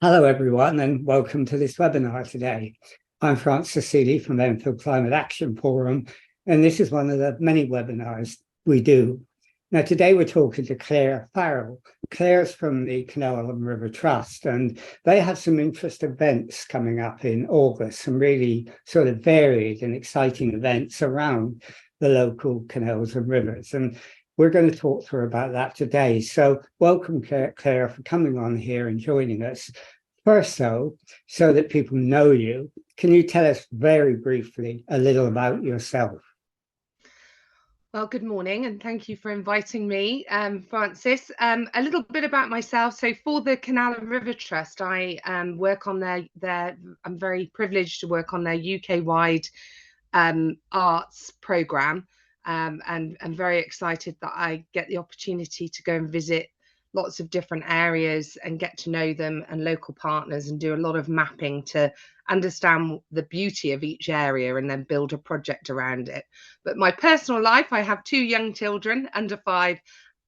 Hello, everyone, and welcome to this webinar today. I'm Francis Seeley from the Enfield Climate Action Forum, and this is one of the many webinars we do. Now, today we're talking to Claire Farrell. Claire's from the Canal and River Trust, and they have some interesting events coming up in August, some really sort of varied and exciting events around the local canals and rivers. And we're going to talk to her about that today. So welcome, Claire, for coming on here and joining us. First, though, so that people know you, can you tell us very briefly a little about yourself? Well, good morning, and thank you for inviting me, Francis. A little bit about myself. So, for the Canal and River Trust, I work on their. I'm very privileged to work on their UK-wide arts programme, and I'm very excited that I get the opportunity to go and visit lots of different areas and get to know them and local partners and do a lot of mapping to understand the beauty of each area and then build a project around it. But my personal life, I have two young children under 5.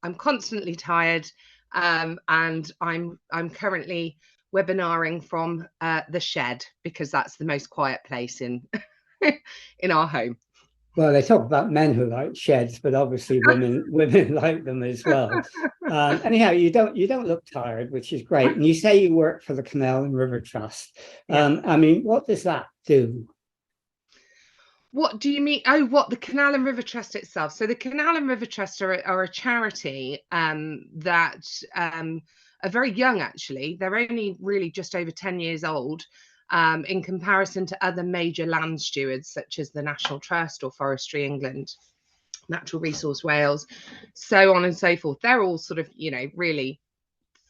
I'm constantly tired, and I'm currently webinaring from the shed because that's the most quiet place in in our home. Well, they talk about men who like sheds, but obviously women like them as well. Anyhow, you don't look tired, which is great. And you say you work for the Canal and River Trust. Yeah. I mean, what does that do? What do you mean? Oh, what, the Canal and River Trust itself? So the Canal and River Trust are a charity that are very young, actually. They're only really just over 10 years old in comparison to other major land stewards, such as the National Trust or Forestry England, Natural Resource Wales, so on and so forth. They're all sort of, really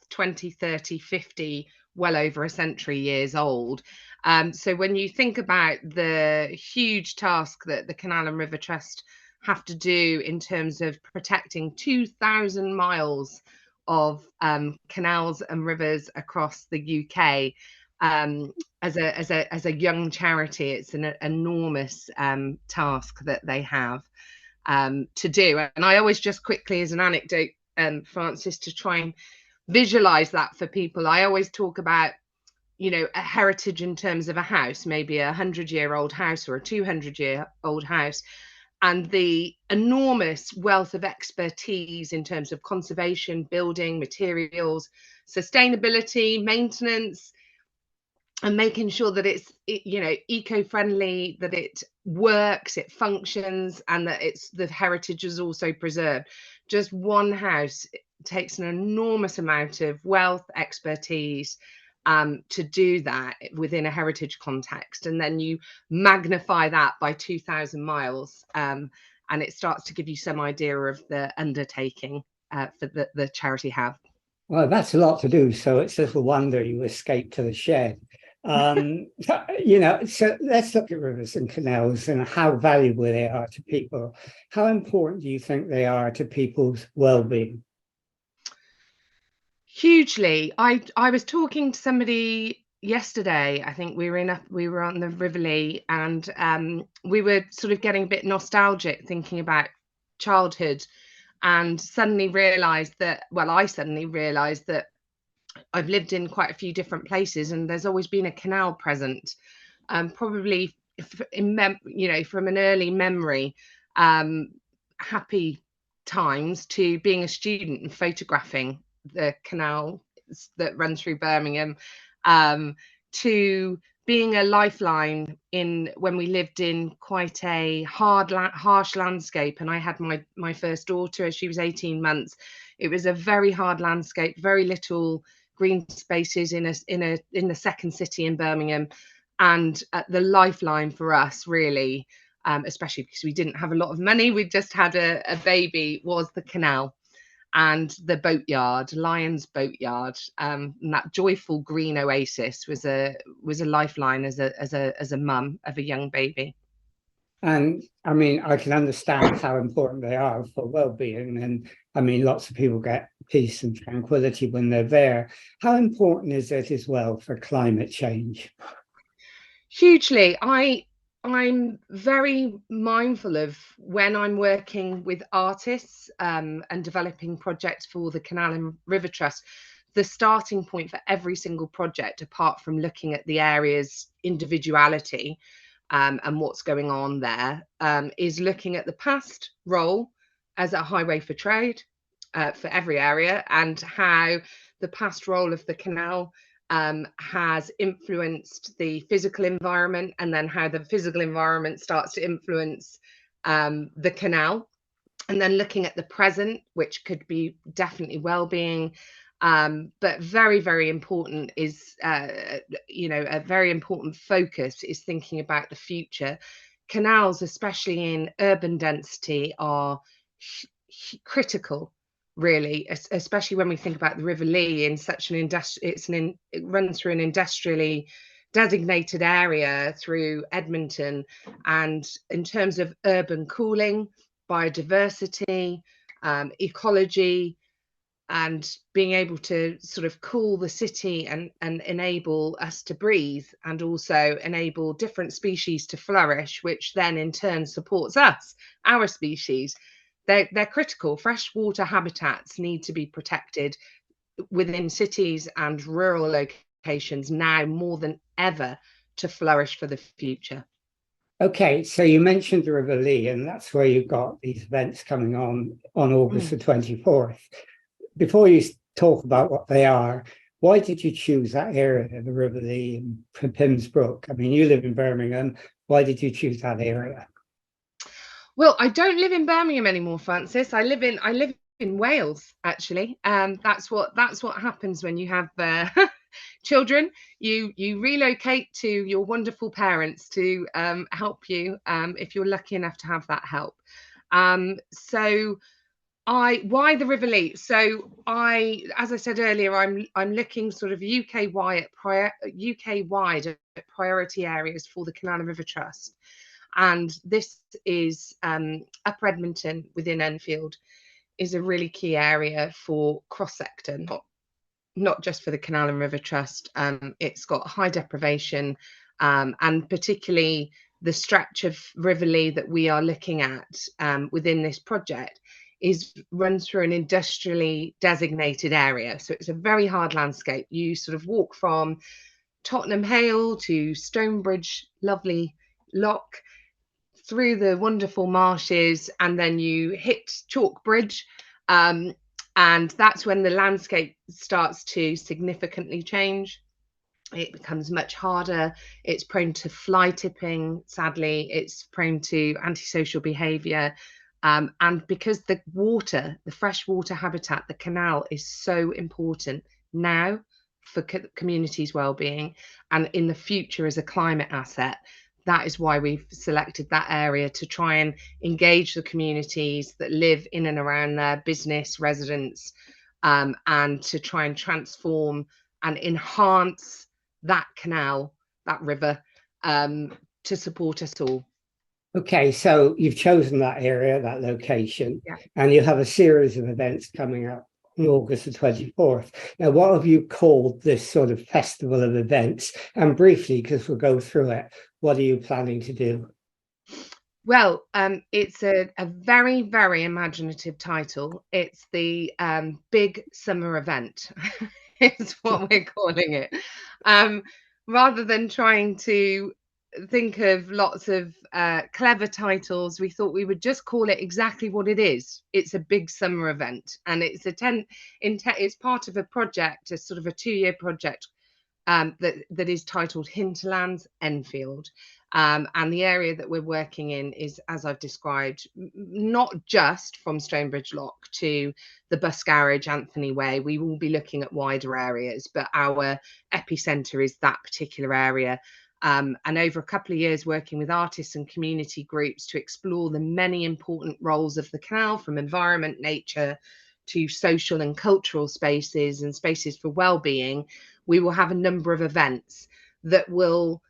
20, 30, 50, well over a century years old. So when you think about the huge task that the Canal and River Trust have to do in terms of protecting 2,000 miles of canals and rivers across the UK, as a young charity, it's an enormous task that they have to do. And I always, just quickly as an anecdote, Francis, to try and visualize that for people, I always talk about, a heritage in terms of a house, maybe a 100-year-old house or a 200-year-old house, and the enormous wealth of expertise in terms of conservation, building materials, sustainability, maintenance, and making sure that it's eco-friendly, that it works, it functions, and that the heritage is also preserved. Just one house takes an enormous amount of wealth, expertise, to do that within a heritage context, and then you magnify that by 2,000 miles, and it starts to give you some idea of the undertaking for the charity have. Well, that's a lot to do, so it's little wonder you escaped to the shed. So let's look at rivers and canals and how valuable they are to people. How important do you think they are to people's well-being? Hugely. I was talking to somebody yesterday. I think we were on the River Lea, and we were sort of getting a bit nostalgic, thinking about childhood, and suddenly realized that, well, I suddenly realized that I've lived in quite a few different places, and there's always been a canal present, probably from an early memory, happy times, to being a student and photographing the canal that runs through Birmingham, to being a lifeline in when we lived in quite a harsh landscape, and I had my first daughter as she was 18 months. It was a very hard landscape, very little green spaces in the second city in Birmingham, and the lifeline for us, really, especially because we didn't have a lot of money, we just had a baby, was the canal and the boatyard, Lyons Boatyard. And that joyful green oasis was a lifeline as a mum of a young baby. And I mean, I can understand how important they are for well-being. And I mean, lots of people get peace and tranquility when they're there. How important is it as well for climate change? Hugely. I'm very mindful of, when I'm working with artists and developing projects for the Canal and River Trust, the starting point for every single project, apart from looking at the area's individuality and what's going on there, is looking at the past role as a highway for trade for every area, and how the past role of the canal has influenced the physical environment, and then how the physical environment starts to influence the canal. And then looking at the present, which could be definitely well-being, but very, very important is, a very important focus is thinking about the future. Canals, especially in urban density, are critical, really, especially when we think about the River Lea in such an it runs through an industrially designated area through Edmonton, and in terms of urban cooling, biodiversity, ecology, and being able to sort of cool the city and enable us to breathe, and also enable different species to flourish, which then in turn supports us, our species. They're critical. Freshwater habitats need to be protected within cities and rural locations now more than ever to flourish for the future. Okay, so you mentioned the River Lea, and that's where you've got these events coming on August the 24th. Before you talk about what they are, why did you choose that area, the River Lea and Pimsbrook? I mean, you live in Birmingham. Why did you choose that area? Well, I don't live in Birmingham anymore, Francis. I live in Wales, actually. That's what happens when you have children. You relocate to your wonderful parents to help you if you're lucky enough to have that help. So why the River Lea? So as I said earlier, I'm looking sort of UK-wide at priority areas for the Canal and River Trust. And this is Upper Edmonton within Enfield is a really key area for cross-sector, not just for the Canal and River Trust. It's got high deprivation, and particularly the stretch of River Lea that we are looking at within this project runs through an industrially designated area. So it's a very hard landscape. You sort of walk from Tottenham Hale to Stonebridge, lovely lock, through the wonderful marshes, and then you hit Chalk Bridge, and that's when the landscape starts to significantly change. It becomes much harder. It's prone to fly tipping, sadly. It's prone to antisocial behaviour, and because the freshwater habitat, the canal, is so important now for communities' well-being, and in the future as a climate asset. That is why we've selected that area, to try and engage the communities that live in and around there, business, residents, and to try and transform and enhance that canal, that river, to support us all. Okay, so you've chosen that area, that location, and you have a series of events coming up on August the 24th. Now, what have you called this sort of festival of events? And briefly, because we'll go through it, what are you planning to do? Well, it's a very, very imaginative title. It's the Big Summer Event, is what we're calling it. Rather than trying to think of lots of clever titles, we thought we would just call it exactly what it is. It's a big summer event, and it's it's part of a project, a sort of a 2-year project that is titled Hinterlands Enfield. And the area that we're working in is, as I've described, not just from Stonebridge Lock to the bus garage, Anthony Way. We will be looking at wider areas, but our epicentre is that particular area. And over a couple of years working with artists and community groups to explore the many important roles of the canal, from environment, nature, to social and cultural spaces and spaces for well-being, we will have a number of events that will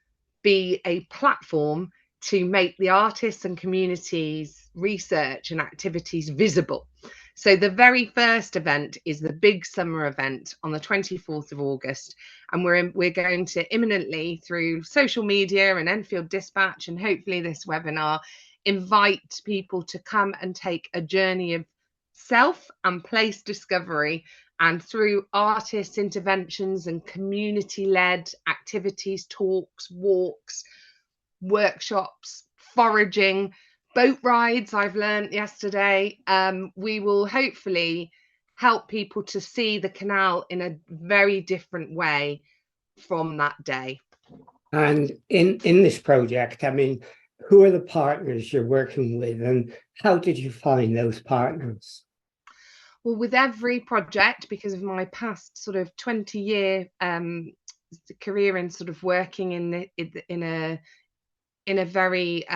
be a platform to make the artists and communities' research and activities visible. So the very first event is the big summer event on the 24th of August. And we're going to imminently, through social media and Enfield Dispatch, and hopefully this webinar, invite people to come and take a journey of self and place discovery And through artist interventions and community-led activities, talks, walks, workshops, foraging, boat rides, I've learned yesterday, we will hopefully help people to see the canal in a very different way from that day. And in this project, I mean, who are the partners you're working with, and how did you find those partners? Well, with every project, because of my past sort of 20-year career in sort of working in a very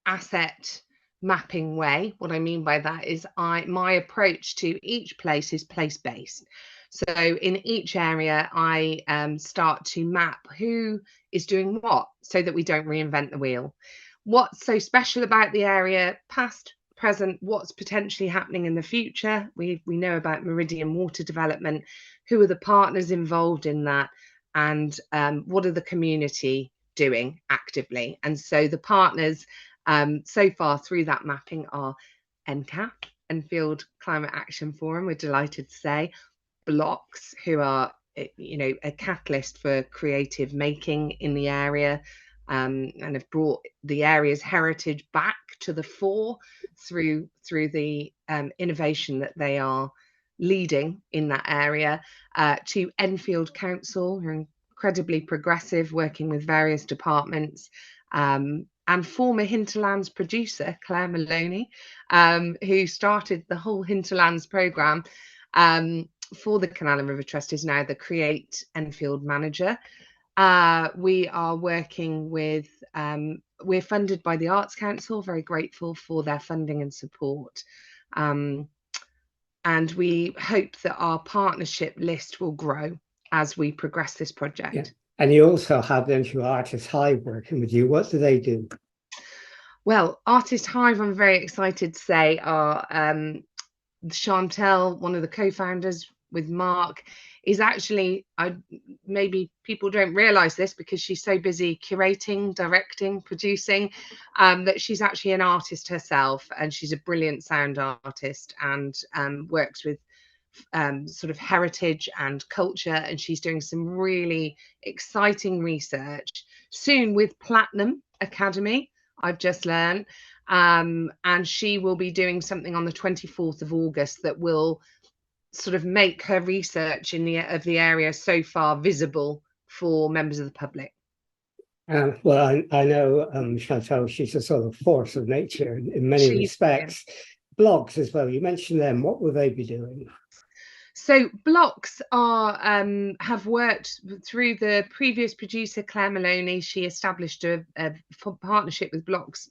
asset mapping way. What I mean by that is my approach to each place is place-based. So in each area, I start to map who is doing what, so that we don't reinvent the wheel. What's so special about the area, past, present, what's potentially happening in the future. We know about Meridian water development, who are the partners involved in that, and what are the community doing actively. And so the partners so far through that mapping are NCAF, Enfield Climate Action Forum, we're delighted to say, Blocks, who are a catalyst for creative making in the area, and have brought the area's heritage back to the fore through the innovation that they are leading in that area, to Enfield Council, who are incredibly progressive, working with various departments, and former Hinterlands producer Claire Maloney, who started the whole Hinterlands programme for the Canal and River Trust, is now the Create Enfield manager. We are working with, we're funded by the Arts Council, very grateful for their funding and support. And we hope that our partnership list will grow as we progress this project. Yeah. And you also have the two artists Hive working with you. What do they do? Well, Artist Hive, I'm very excited to say, are Chantel, one of the co-founders with Mark, is actually, maybe people don't realise this because she's so busy curating, directing, producing, that she's actually an artist herself, and she's a brilliant sound artist, and works with sort of heritage and culture, and she's doing some really exciting research soon with Platinum Academy, I've just learned, and she will be doing something on the 24th of August that will sort of make her research in the area so far visible for members of the public. Well, I know Chantal, she's a sort of force of nature in many respects. Blogs as well, you mentioned them. What will they be doing? So Blocks are have worked through the previous producer Claire Maloney. She established a partnership with Blocks,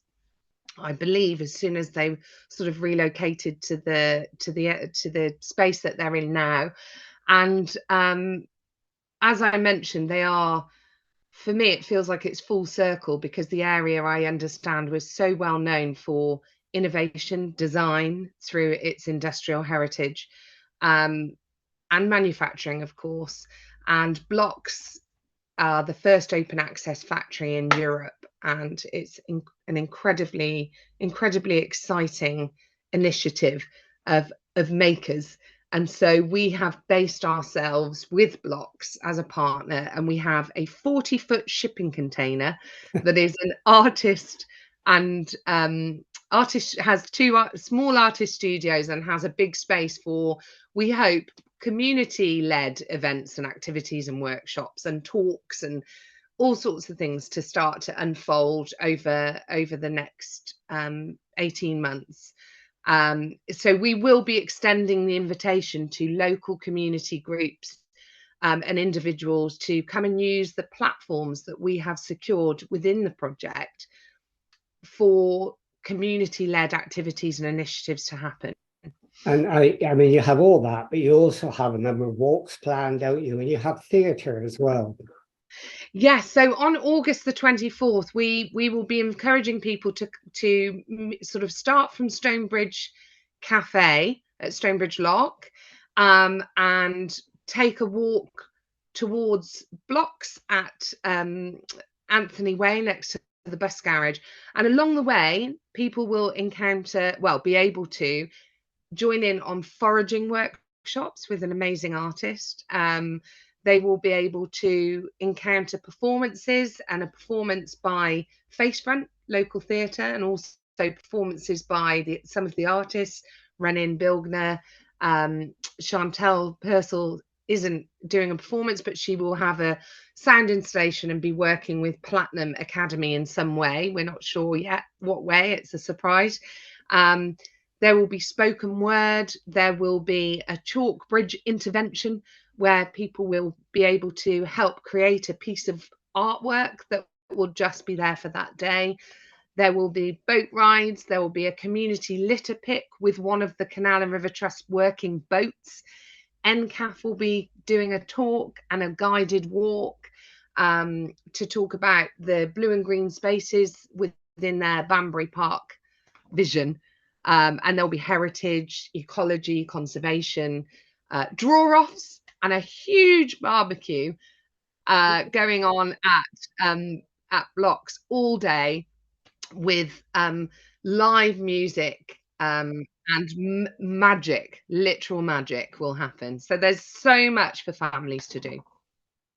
I believe, as soon as they sort of relocated to the space that they're in now. And as I mentioned, they are, for me, it feels like it's full circle, because the area, I understand, was so well known for innovation, design through its industrial heritage, and manufacturing, of course. And Blocks are the first open access factory in Europe, and it's an incredibly exciting initiative of makers. And so we have based ourselves with Blocks as a partner, and we have a 40-foot shipping container that is an artist, and artist has two small artist studios, and has a big space for, we hope, community-led events and activities and workshops and talks and all sorts of things to start to unfold over the next 18 months. So we will be extending the invitation to local community groups and individuals to come and use the platforms that we have secured within the project for community-led activities and initiatives to happen. And I mean, you have all that, but you also have a number of walks planned, don't you? And you have theatre as well. Yes, so on August the 24th, we will be encouraging people to sort of start from Stonebridge Cafe at Stonebridge Lock, and take a walk towards Blocks at Anthony Way, next to the bus garage. And along the way, people will encounter, well, be able to join in on foraging workshops with an amazing artist. They will be able to encounter performances, and a performance by Facefront local theatre, and also performances by some of the artists. Renin Bilgner, Chantel Purcell isn't doing a performance, but she will have a sound installation and be working with Platinum Academy in some way. We're not sure yet what way, it's a surprise. There will be spoken word, there will be a chalk bridge intervention where people will be able to help create a piece of artwork that will just be there for that day. There will be boat rides, there will be a community litter pick with one of the Canal and River Trust working boats. NCAF will be doing a talk and a guided walk to talk about the blue and green spaces within their Banbury Park vision. And there'll be heritage, ecology, conservation, draw-offs, and a huge barbecue going on at Blocks all day with live music, and magic, literal magic will happen. So there's so much for families to do.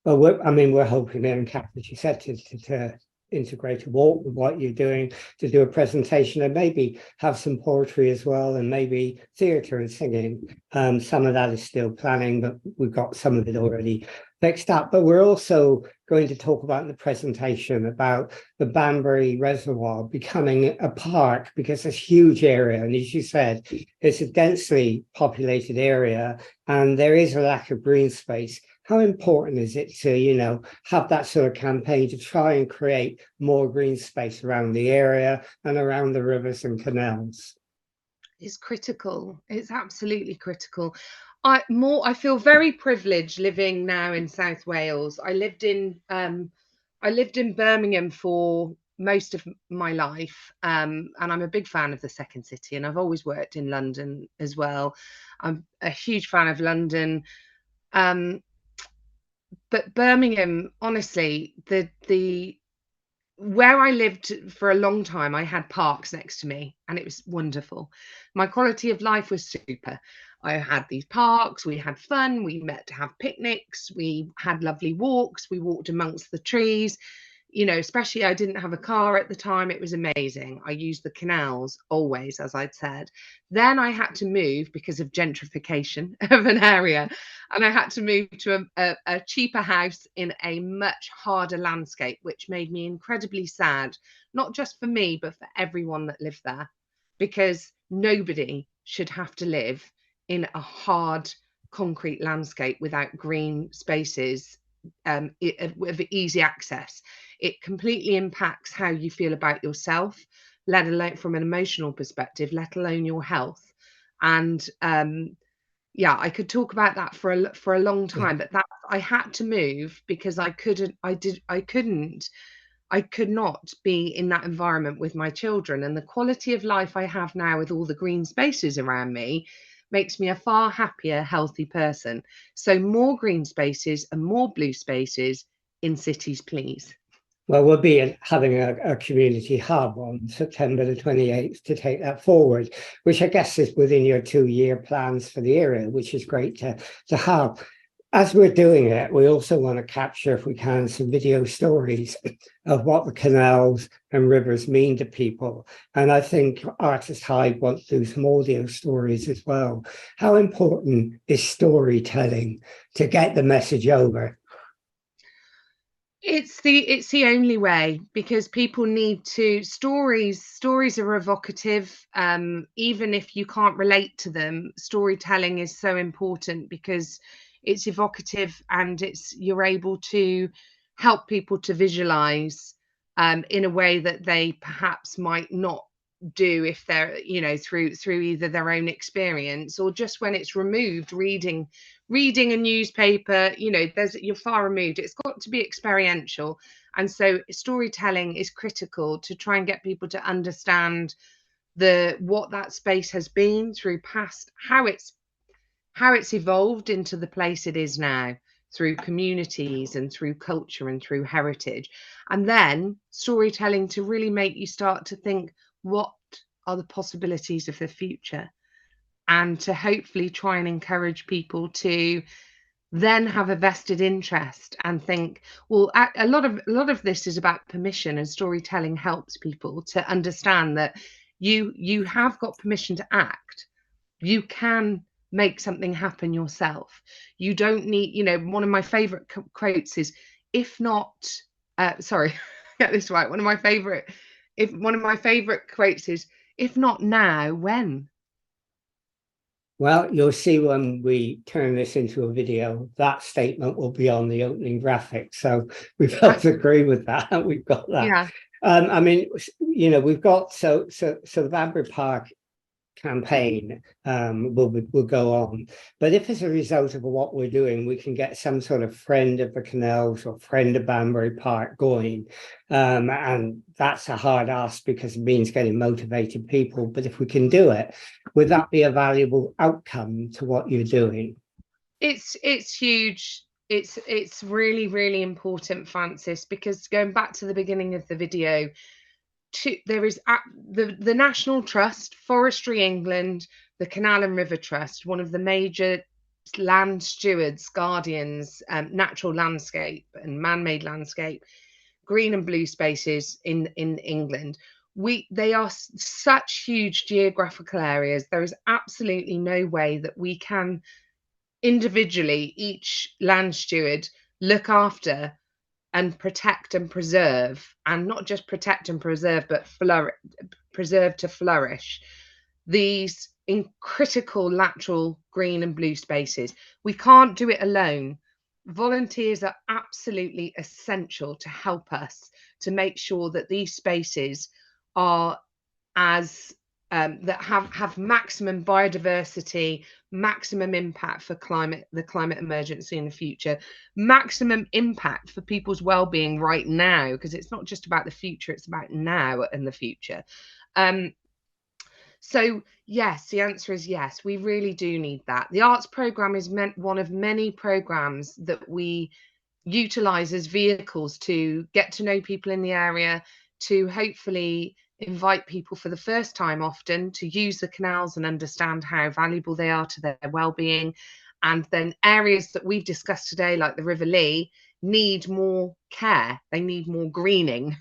Well, we're hoping then, Kath, as you said, to integrate a walk with what you're doing, to do a presentation, and maybe have some poetry as well, and maybe theatre and singing. Some of that is still planning, but we've got some of it already fixed up. But we're also going to talk about in the presentation about the Banbury Reservoir becoming a park, because it's a huge area, and as you said, it's a densely populated area and there is a lack of green space. How important is it to, have that sort of campaign to try and create more green space around the area and around the rivers and canals? It's critical. It's absolutely critical. I feel very privileged living now in South Wales. I lived in Birmingham for most of my life, and I'm a big fan of the second city, and I've always worked in London as well. I'm a huge fan of London. But Birmingham, honestly, the where I lived for a long time, I had parks next to me, and it was wonderful. My quality of life was super. I had these parks, we had fun, we met to have picnics, we had lovely walks, we walked amongst the trees. Especially I didn't have a car at the time. It was amazing. I used the canals always, as I'd said. Then I had to move because of gentrification of an area, and I had to move to a cheaper house in a much harder landscape, which made me incredibly sad, not just for me, but for everyone that lived there, because nobody should have to live in a hard concrete landscape without green spaces with easy access. It completely impacts how you feel about yourself, let alone from an emotional perspective, let alone your health. And I could talk about that for a long time, but that I had to move because I could not be in that environment with my children. And the quality of life I have now with all the green spaces around me makes me a far happier, healthy person. So more green spaces and more blue spaces in cities, please. Well, we'll be having a community hub on September the 28th to take that forward, which I guess is within your 2-year plans for the area, which is great to have. As we're doing it, we also want to capture, if we can, some video stories of what the canals and rivers mean to people. And I think Artist Hive wants to do some audio stories as well. How important is storytelling to get the message over? It's the only way, because people need to. Stories are evocative. Even if you can't relate to them, storytelling is so important because it's evocative, and you're able to help people to visualize in a way that they perhaps might not do if they're through either their own experience or just when it's removed, reading a newspaper. You're far removed. It's got to be experiential, and so storytelling is critical to try and get people to understand what that space has been through past, how it's evolved into the place it is now, through communities and through culture and through heritage. And then storytelling to really make you start to think, what are the possibilities of the future? and to hopefully try and encourage people to then have a vested interest and think, well, a lot of this is about permission, and storytelling helps people to understand that you have got permission to act. You can make something happen yourself. You don't need, one of my favorite quotes is, if not, sorry, get this right. One of my favorite quotes is, if not now, when? Well, you'll see when we turn this into a video, that statement will be on the opening graphic. So we both agree with that. We've got that. Yeah. I mean, we've got so the Banbury Park campaign will go on, but if as a result of what we're doing we can get some sort of friend of the canals or friend of Banbury Park going, and that's a hard ask because it means getting motivated people, but if we can do it, would that be a valuable outcome to what you're doing? It's huge. It's really, really important, Francis, because going back to the beginning of the video, there is the National Trust, Forestry England, the Canal and River Trust, one of the major land stewards, guardians, natural landscape and man-made landscape, green and blue spaces in England. They are such huge geographical areas. There is absolutely no way that we can individually, each land steward, look after and protect and preserve, and not just protect and preserve, but preserve to flourish these in critical lateral green and blue spaces. We can't do it alone. Volunteers are absolutely essential to help us to make sure that these spaces are as that have maximum biodiversity, maximum impact for the climate emergency in the future, maximum impact for people's well-being right now, because it's not just about the future, it's about now and the future. So yes, the answer is yes, we really do need that. The arts programme is one of many programmes that we utilise as vehicles to get to know people in the area, to hopefully invite people for the first time often to use the canals and understand how valuable they are to their well-being. And then areas that we've discussed today, like the River Lea, need more care. They need more greening.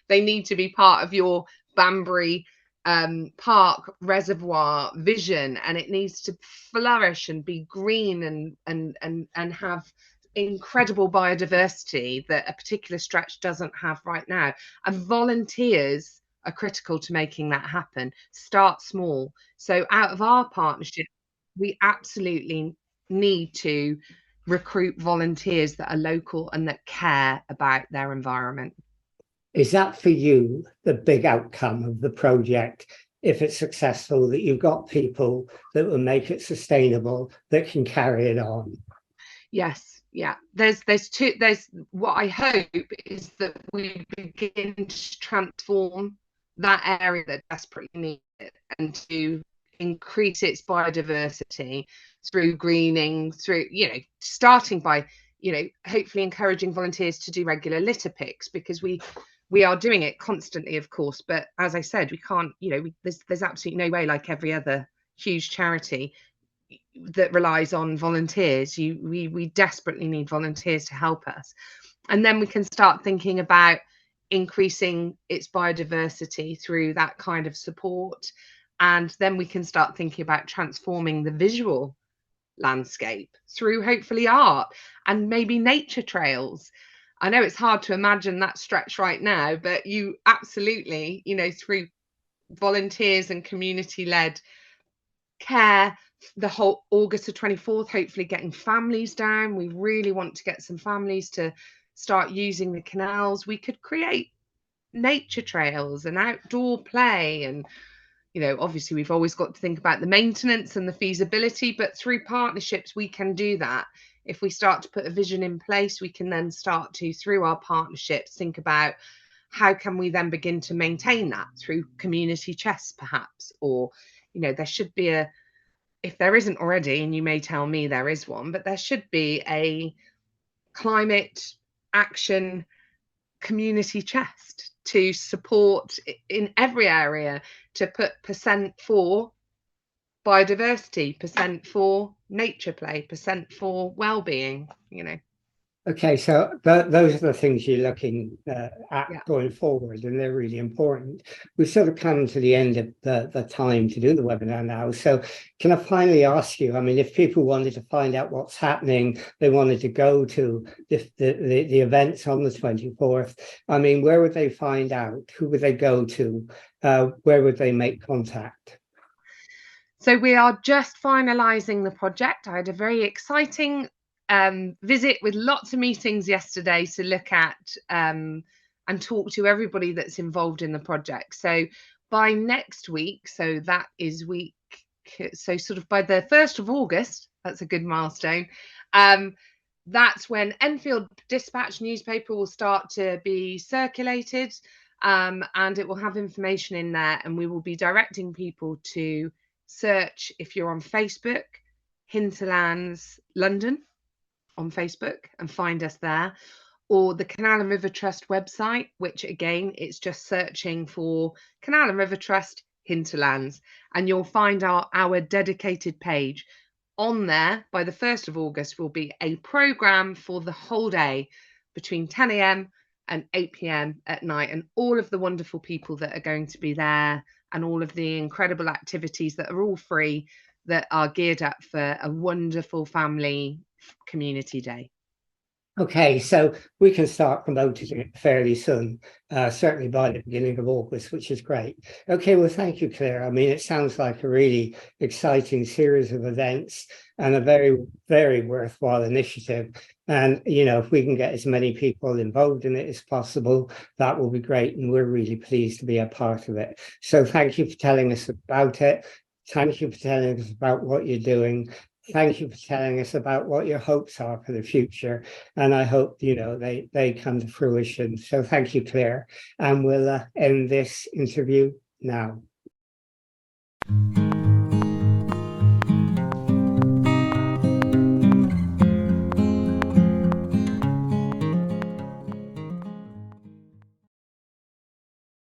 They need to be part of your Banbury Park reservoir vision, and it needs to flourish and be green and have incredible biodiversity that a particular stretch doesn't have right now. And volunteers are critical to making that happen. Start small. So out of our partnership, we absolutely need to recruit volunteers that are local and that care about their environment. Is that for you the big outcome of the project, if it's successful, that you've got people that will make it sustainable, that can carry it on? Yes, yeah. There's what I hope is that we begin to transform that area that desperately needs it, and to increase its biodiversity through greening, through, starting by, hopefully encouraging volunteers to do regular litter picks, because we are doing it constantly, of course, but as I said, we can't, there's absolutely no way, like every other huge charity that relies on volunteers. We desperately need volunteers to help us, and then we can start thinking about increasing its biodiversity through that kind of support, and then we can start thinking about transforming the visual landscape through hopefully art and maybe nature trails. I know it's hard to imagine that stretch right now, but you absolutely, through volunteers and community-led care, the whole August the 24th, hopefully getting families down. We really want to get some families to start using the canals. We could create nature trails and outdoor play, and obviously we've always got to think about the maintenance and the feasibility, but through partnerships we can do that. If we start to put a vision in place, we can then start to, through our partnerships, think about how can we then begin to maintain that through community chests perhaps, or there should be if there isn't already, and you may tell me there is one, but there should be a climate action community chest to support in every area, to put percent for biodiversity, percent for nature play, percent for well-being, you know. Okay, so those are the things you're looking at Yeah. going forward, and they're really important. We've sort of come to the end of the time to do the webinar now. So can I finally ask you, I mean, if people wanted to find out what's happening, they wanted to go to the events on the 24th, I mean, where would they find out? Who would they go to? Where would they make contact? So we are just finalising the project. I had a very exciting visit with lots of meetings yesterday to look at and talk to everybody that's involved in the project. So by next week, so that is so sort of by the 1st of August, that's a good milestone. That's when Enfield Dispatch newspaper will start to be circulated, and it will have information in there, and we will be directing people to search, if you're on Facebook, Hinterlands London on Facebook, and find us there, or the Canal and River Trust website, which again, it's just searching for Canal and River Trust Hinterlands, and you'll find our dedicated page. On there, by the 1st of August, will be a programme for the whole day between 10 a.m. and 8 p.m. at night, and all of the wonderful people that are going to be there, and all of the incredible activities that are all free, that are geared up for a wonderful family community day. Okay, so we can start promoting it fairly soon, certainly by the beginning of August, which is great. Okay, well, thank you, Claire. I mean, it sounds like a really exciting series of events and a very, very worthwhile initiative. And, you know, if we can get as many people involved in it as possible, that will be great. And we're really pleased to be a part of it. So thank you for telling us about it. Thank you for telling us about what you're doing. Thank you for telling us about what your hopes are for the future. And I hope, you know, they come to fruition. So thank you, Claire. And we'll end this interview now.